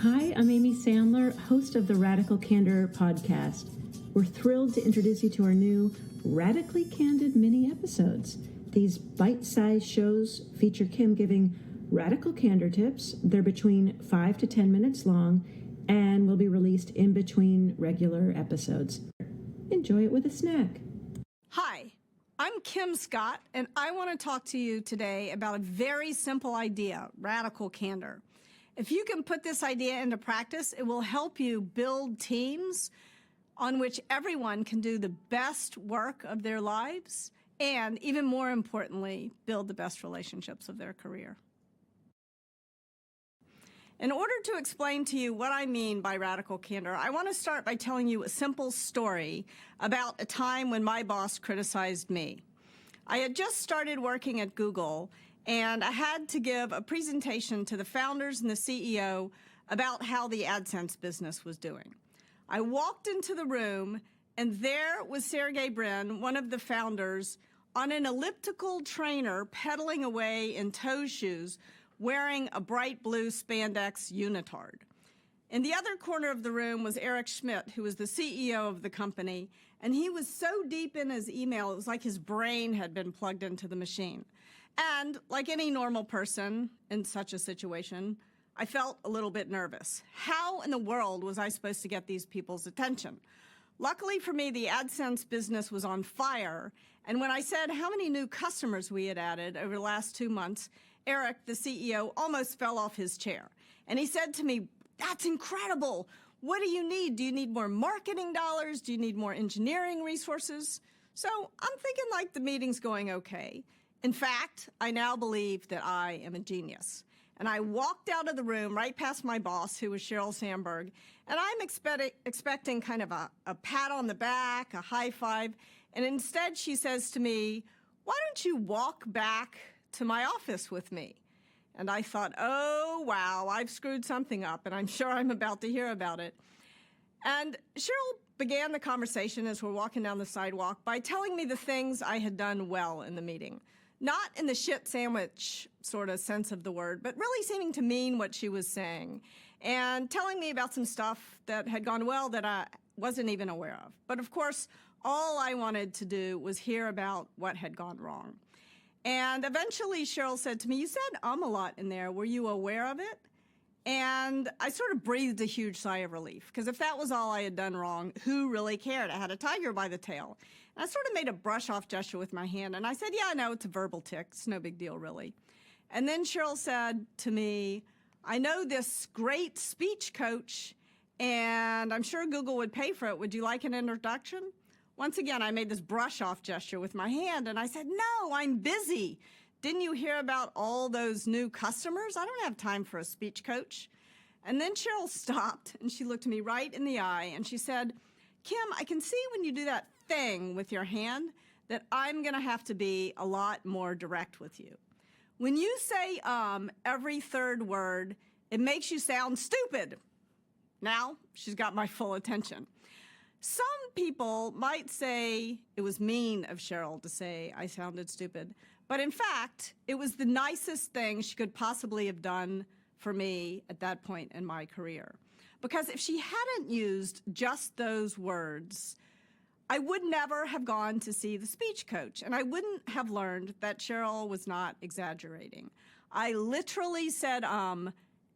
Hi, I'm Amy Sandler, host of the Radical Candor podcast. We're thrilled to introduce you to our new Radically Candid mini episodes. These bite-sized shows feature Kim giving radical candor tips. They're between 5 to 10 minutes long and will be released in between regular episodes. Enjoy it with a snack. Hi, I'm Kim Scott, and I want to talk to you today about a very simple idea, radical candor. If you can put this idea into practice, it will help you build teams on which everyone can do the best work of their lives and, even more importantly, build the best relationships of their career. In order to explain to you what I mean by radical candor, I want to start by telling you a simple story about a time when my boss criticized me. I had just started working at Google, and I had to give a presentation to the founders and the CEO about how the AdSense business was doing. I walked into the room, and there was Sergey Brin, one of the founders, on an elliptical trainer pedaling away in toe shoes, wearing a bright blue spandex unitard. In the other corner of the room was Eric Schmidt, who was the CEO of the company, and he was so deep in his email, it was like his brain had been plugged into the machine. And like any normal person in such a situation, I felt a little bit nervous. How in the world was I supposed to get these people's attention? Luckily for me, the AdSense business was on fire, and when I said how many new customers we had added over the last 2 months, Eric, the CEO, almost fell off his chair. And he said to me, "That's incredible. What do you need? Do you need more marketing dollars? Do you need more engineering resources?" So I'm thinking like the meeting's going okay. In fact, I now believe that I am a genius. And I walked out of the room right past my boss, who was Sheryl Sandberg, and I'm expecting kind of a pat on the back, a high five, and instead she says to me, "Why don't you walk back to my office with me?" And I thought, oh, wow, I've screwed something up, and I'm sure I'm about to hear about it. And Sheryl began the conversation as we're walking down the sidewalk by telling me the things I had done well in the meeting. Not in the shit sandwich sort of sense of the word, but really seeming to mean what she was saying, and telling me about some stuff that had gone well that I wasn't even aware of. But of course, all I wanted to do was hear about what had gone wrong. And eventually Sheryl said to me, "You said a lot in there. Were you aware of it?" And I sort of breathed a huge sigh of relief, because if that was all I had done wrong, who really cared? I had a tiger by the tail. And I sort of made a brush-off gesture with my hand, and I said, "Yeah, no, it's a verbal tic. It's no big deal, really." And then Sheryl said to me, "I know this great speech coach, and I'm sure Google would pay for it. Would you like an introduction?" Once again, I made this brush-off gesture with my hand, and I said, "No, I'm busy. Didn't you hear about all those new customers? I don't have time for a speech coach." And then Sheryl stopped, and she looked me right in the eye, and she said, "Kim, I can see when you do that thing with your hand that I'm going to have to be a lot more direct with you. When you say every third word, it makes you sound stupid." Now, she's got my full attention. Some people might say it was mean of Sheryl to say I sounded stupid, but in fact, it was the nicest thing she could possibly have done for me at that point in my career. Because if she hadn't used just those words, I would never have gone to see the speech coach, and I wouldn't have learned that Sheryl was not exaggerating. I literally said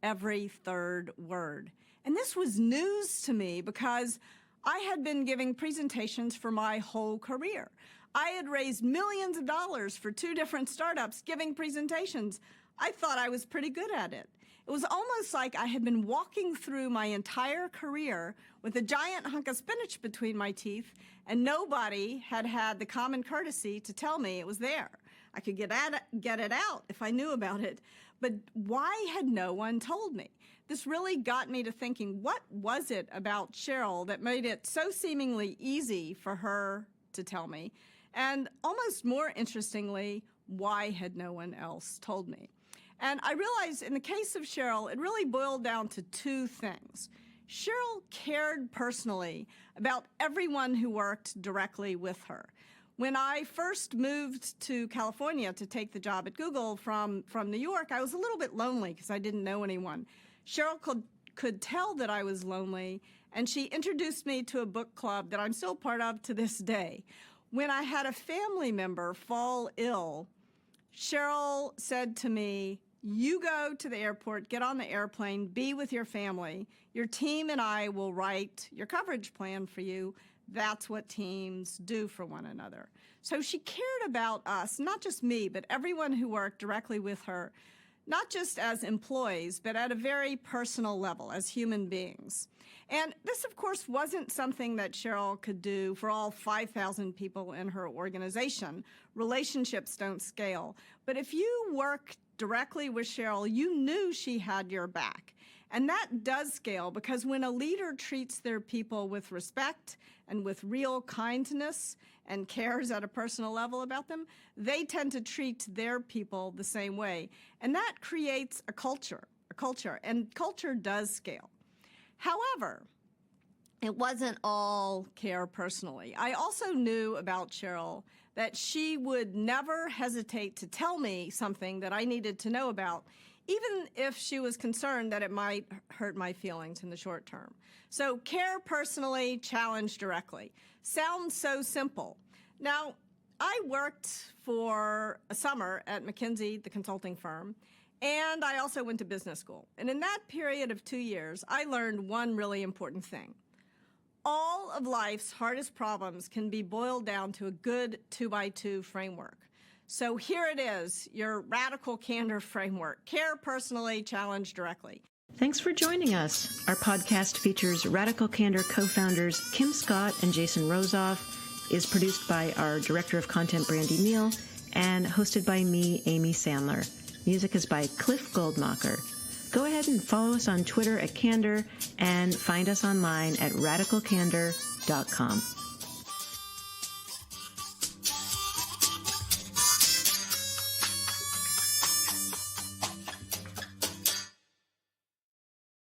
every third word. And this was news to me, because I had been giving presentations for my whole career. I had raised millions of dollars for 2 different startups giving presentations. I thought I was pretty good at it. It was almost like I had been walking through my entire career with a giant hunk of spinach between my teeth, and nobody had had the common courtesy to tell me it was there. I could get it out if I knew about it, but why had no one told me? This really got me to thinking, what was it about Sheryl that made it so seemingly easy for her to tell me? And almost more interestingly, why had no one else told me? And I realized in the case of Sheryl, it really boiled down to 2 things. Sheryl cared personally about everyone who worked directly with her. When I first moved to California to take the job at Google from New York, I was a little bit lonely because I didn't know anyone. Sheryl could tell that I was lonely, and she introduced me to a book club that I'm still part of to this day. When I had a family member fall ill, Sheryl said to me, "You go to the airport, get on the airplane, be with your family. Your team and I will write your coverage plan for you." That's what teams do for one another. So she cared about us, not just me, but everyone who worked directly with her, not just as employees, but at a very personal level, as human beings. And this, of course, wasn't something that Sheryl could do for all 5,000 people in her organization. Relationships don't scale. But if you work directly with Sheryl, you knew she had your back. And that does scale, because when a leader treats their people with respect and with real kindness and cares at a personal level about them, they tend to treat their people the same way. And that creates a culture, and culture does scale. However, it wasn't all care personally. I also knew about Sheryl that she would never hesitate to tell me something that I needed to know about, even if she was concerned that it might hurt my feelings in the short term. So care personally, challenge directly. Sounds so simple. Now, I worked for a summer at McKinsey, the consulting firm, and I also went to business school. And in that period of 2 years, I learned one really important thing. All of life's hardest problems can be boiled down to a good 2x2 framework. So here it is, your Radical Candor framework. Care personally, challenge directly. Thanks for joining us. Our podcast features Radical Candor co-founders Kim Scott and Jason Rosoff, is produced by our Director of Content, Brandy Neal, and hosted by me, Amy Sandler. Music is by Cliff Goldmacher. Go ahead and follow us on Twitter at Candor and find us online at radicalcandor.com.